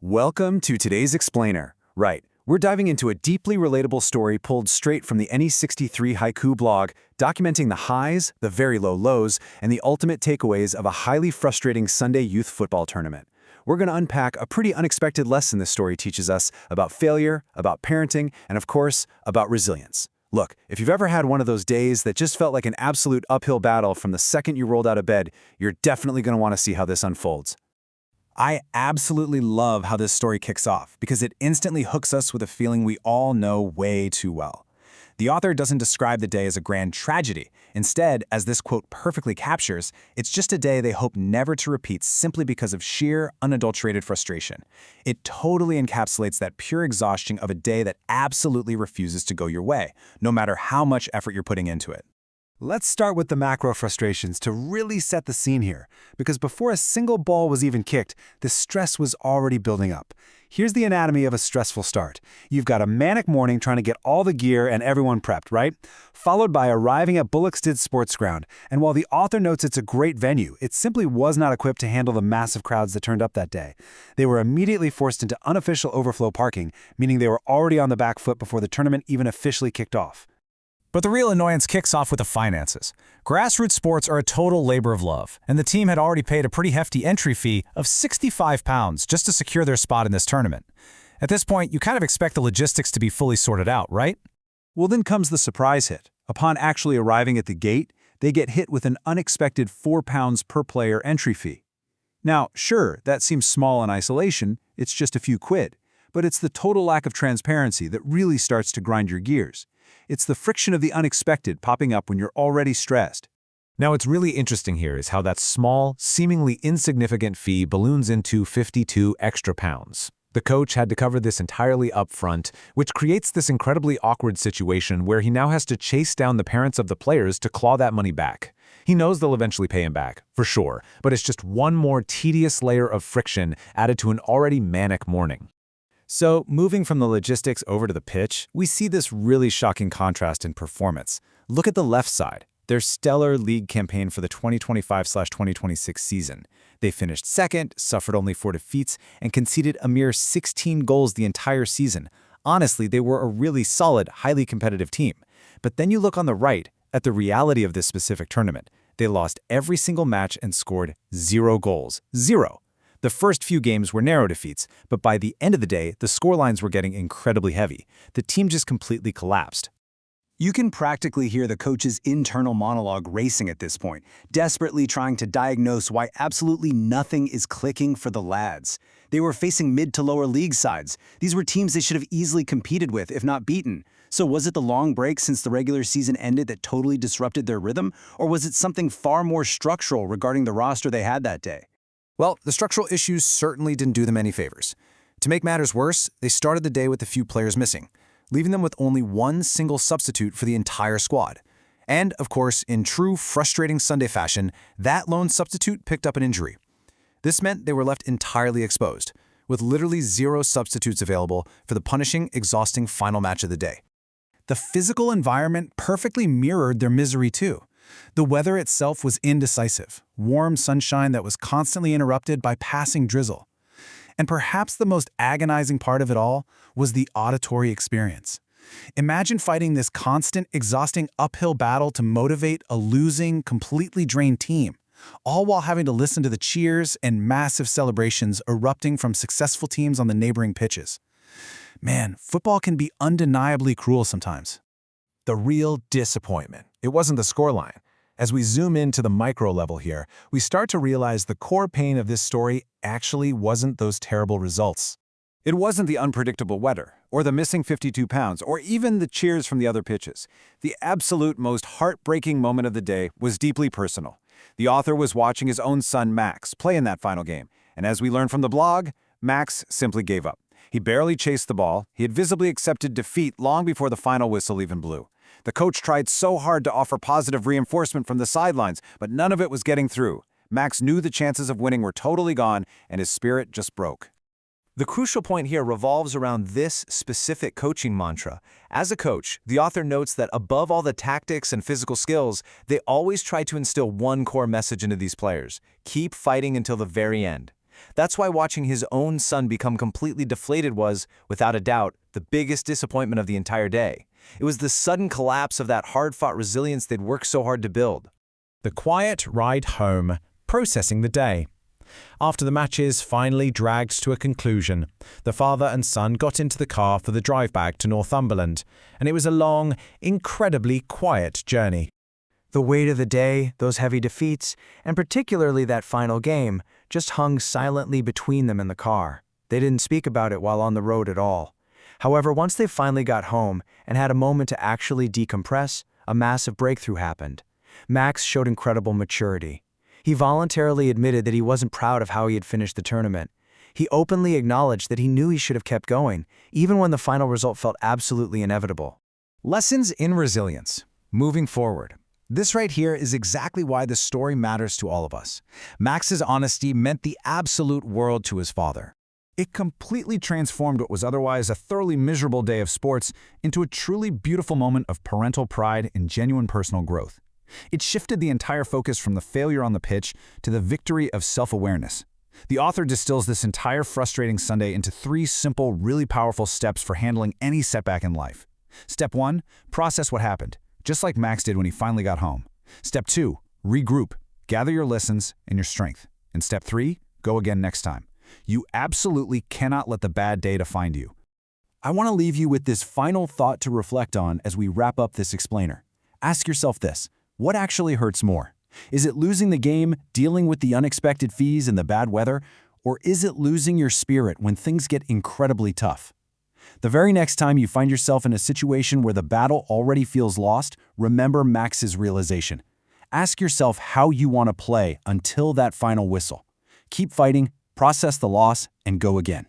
Welcome to today's Explainer. Right, we're diving into a deeply relatable story pulled straight from the NE63 Haiku blog, documenting the highs, the very low lows, and the ultimate takeaways of a highly frustrating Sunday youth football tournament. We're going to unpack a pretty unexpected lesson this story teaches us about failure, about parenting, and of course, about resilience. Look, if you've ever had one of those days that just felt like an absolute uphill battle from the second you rolled out of bed, you're definitely going to want to see how this unfolds. I absolutely love how this story kicks off because it instantly hooks us with a feeling we all know way too well. The author doesn't describe the day as a grand tragedy. Instead, as this quote perfectly captures, it's just a day they hope never to repeat simply because of sheer, unadulterated frustration. It totally encapsulates that pure exhaustion of a day that absolutely refuses to go your way, no matter how much effort you're putting into it. Let's start with the macro frustrations to really set the scene here, because before a single ball was even kicked, the stress was already building up. Here's the anatomy of a stressful start. You've got a manic morning trying to get all the gear and everyone prepped, right? Followed by arriving at Bullocksteads Sports Ground, and while the author notes it's a great venue, it simply was not equipped to handle the massive crowds that turned up that day. They were immediately forced into unofficial overflow parking, meaning they were already on the back foot before the tournament even officially kicked off. But the real annoyance kicks off with the finances. Grassroots sports are a total labor of love, and the team had already paid a pretty hefty entry fee of £65 just to secure their spot in this tournament. At this point, you kind of expect the logistics to be fully sorted out, right? Well, then comes the surprise hit. Upon actually arriving at the gate, they get hit with an unexpected £4 per player entry fee. Now, sure, that seems small in isolation, it's just a few quid, but it's the total lack of transparency that really starts to grind your gears. It's the friction of the unexpected popping up when you're already stressed. Now, what's really interesting here is how that small, seemingly insignificant fee balloons into 52 extra pounds. The coach had to cover this entirely up front, which creates this incredibly awkward situation where he now has to chase down the parents of the players to claw that money back. He knows they'll eventually pay him back, for sure, but it's just one more tedious layer of friction added to an already manic morning. So, moving from the logistics over to the pitch, we see this really shocking contrast in performance. Look at the left side, their stellar league campaign for the 2025/2026 season. They finished second, suffered only 4 defeats, and conceded a mere 16 goals the entire season. Honestly, they were a really solid, highly competitive team. But then you look on the right at the reality of this specific tournament. They lost every single match and scored 0 goals. 0. The first few games were narrow defeats, but by the end of the day, the scorelines were getting incredibly heavy. The team just completely collapsed. You can practically hear the coach's internal monologue racing at this point, desperately trying to diagnose why absolutely nothing is clicking for the lads. They were facing mid to lower league sides. These were teams they should have easily competed with, if not beaten. So was it the long break since the regular season ended that totally disrupted their rhythm, or was it something far more structural regarding the roster they had that day? Well, the structural issues certainly didn't do them any favors. To make matters worse, they started the day with a few players missing, leaving them with only one single substitute for the entire squad. And, of course, in true frustrating Sunday fashion, that lone substitute picked up an injury. This meant they were left entirely exposed, with literally 0 substitutes available for the punishing, exhausting final match of the day. The physical environment perfectly mirrored their misery too. The weather itself was indecisive, warm sunshine that was constantly interrupted by passing drizzle. And perhaps the most agonizing part of it all was the auditory experience. Imagine fighting this constant, exhausting uphill battle to motivate a losing, completely drained team, all while having to listen to the cheers and massive celebrations erupting from successful teams on the neighboring pitches. Man, football can be undeniably cruel sometimes. The real disappointment. It wasn't the scoreline. As we zoom into the micro level here, we start to realize the core pain of this story actually wasn't those terrible results. It wasn't the unpredictable weather, or the missing 52 pounds, or even the cheers from the other pitches. The absolute most heartbreaking moment of the day was deeply personal. The author was watching his own son, Max, play in that final game, and as we learned from the blog, Max simply gave up. He barely chased the ball. He had visibly accepted defeat long before the final whistle even blew. The coach tried so hard to offer positive reinforcement from the sidelines, but none of it was getting through. Max knew the chances of winning were totally gone, and his spirit just broke. The crucial point here revolves around this specific coaching mantra. As a coach, the author notes that above all the tactics and physical skills, they always try to instill one core message into these players: keep fighting until the very end. That's why watching his own son become completely deflated was, without a doubt, the biggest disappointment of the entire day. It was the sudden collapse of that hard-fought resilience they'd worked so hard to build. The quiet ride home, processing the day. After the matches finally dragged to a conclusion, the father and son got into the car for the drive back to Northumberland, and it was a long, incredibly quiet journey. The weight of the day, those heavy defeats, and particularly that final game, just hung silently between them in the car. They didn't speak about it while on the road at all. However, once they finally got home and had a moment to actually decompress, a massive breakthrough happened. Max showed incredible maturity. He voluntarily admitted that he wasn't proud of how he had finished the tournament. He openly acknowledged that he knew he should have kept going, even when the final result felt absolutely inevitable. Lessons in resilience. Moving forward. This right here is exactly why this story matters to all of us. Max's honesty meant the absolute world to his father. It completely transformed what was otherwise a thoroughly miserable day of sports into a truly beautiful moment of parental pride and genuine personal growth. It shifted the entire focus from the failure on the pitch to the victory of self-awareness. The author distills this entire frustrating Sunday into 3 simple, really powerful steps for handling any setback in life. Step 1, process what happened, just like Max did when he finally got home. Step 2, regroup, gather your lessons and your strength. And step 3, go again next time. You absolutely cannot let the bad day define you. I want to leave you with this final thought to reflect on as we wrap up this explainer. Ask yourself this: what actually hurts more? Is it losing the game, dealing with the unexpected fees and the bad weather, or is it losing your spirit when things get incredibly tough? The very next time you find yourself in a situation where the battle already feels lost, remember Max's realization. Ask yourself how you want to play until that final whistle. Keep fighting, process the loss, and go again.